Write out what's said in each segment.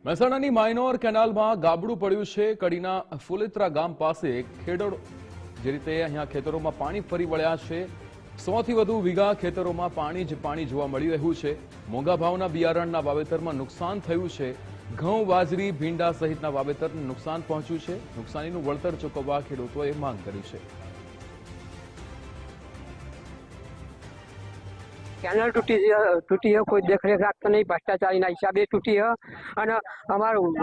મહેસાણાની minor કેનાલમાં ગાબડું પડ્યું છે। કડીના ફુલેત્રા ગામ પાસે ખેડૂત જે રીતે અહીંયા ખેતરોમાં પાણી ફરી વળ્યા છે। 100 થી વધુ વીઘા ખેતરોમાં પાણી જ પાણી જોવા મળી રહ્યું છે। મોંઘા ભાવના બિયારણના વાવેતરમાં નુકસાન થયું છે। ઘઉં, બાજરી, ભીંડા સહિતના વાવેતરને નુકસાન પહોંચ્યું છે। નુકસાનીનું વળતર ચૂકવવા ખેડૂતોએ માંગ કરી છે। કેનાલ તૂટી है, कोई देख रेख रखता नहीं, भ्रष्टाचारी हिसाबे तूटी है। અને અમારું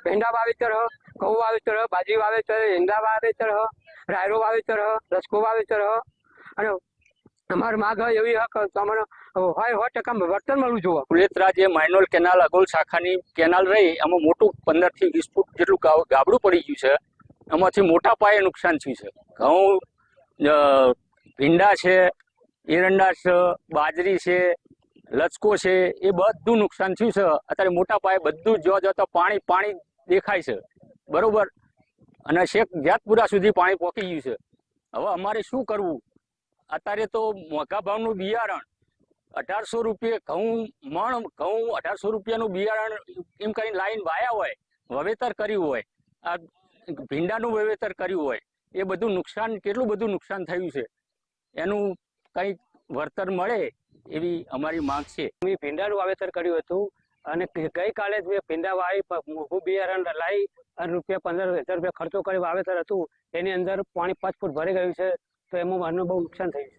ભીંડા વાવેતર है, ઘઉં વાવેતર है, બાજરી વાવેતર है, ઈંડા વાવેતર है, રાયરો વાવેતર है, રસકો વાવેતર है। અને અમારી માગ એવી है કે તમને 100% વર્તન મળવું જોઈએ। ફુલેત્રા જે માઇનોર કેનાલ અગોલ શાખાની કેનાલ રહી એમાં મોટું 15 થી 20 ફૂટ જેટલું ગાબડું પડી ગયું છે। એમાંથી મોટા પાયે નુકસાન થયું છે। ઘઉં, ભીંડા છે, એરંડા છે, બાજરી છે, લચકો છે, એ બધું નુકસાન થયું છે। અત્યારે મોટા પાયે બધું જો પાણી પાણી દેખાય છે, બરોબર। અને છેક જેતપુરા સુધી પાણી પહોંચી ગયું છે। હવે અમારે શું કરવું? અત્યારે તો મોંઘા ભાવનું બિયારણ 1800 રૂપિયા ઘઉં 1800 રૂપિયાનું બિયારણ એમ કરીને લાઈન વાયા હોય, વાવેતર કર્યું હોય, આ ભીંડાનું વાવેતર કર્યું હોય, એ બધું નુકસાન, કેટલું બધું નુકસાન થયું છે, એનું કંઈક વળતર મળે એવી અમારી માંગ છે। મેં ભીંડાનું વાવેતર કર્યું હતું અને ગઈકાલે જ મેં ભીંડા વાવી મોંઘું બિયારણ લાવી અને ₹15,000 ખર્ચો કરી વાવેતર હતું। એની અંદર પાણી 5 ફૂટ ભરી ગયું છે, તો એમાં મને બહુ નુકસાન થયું છે।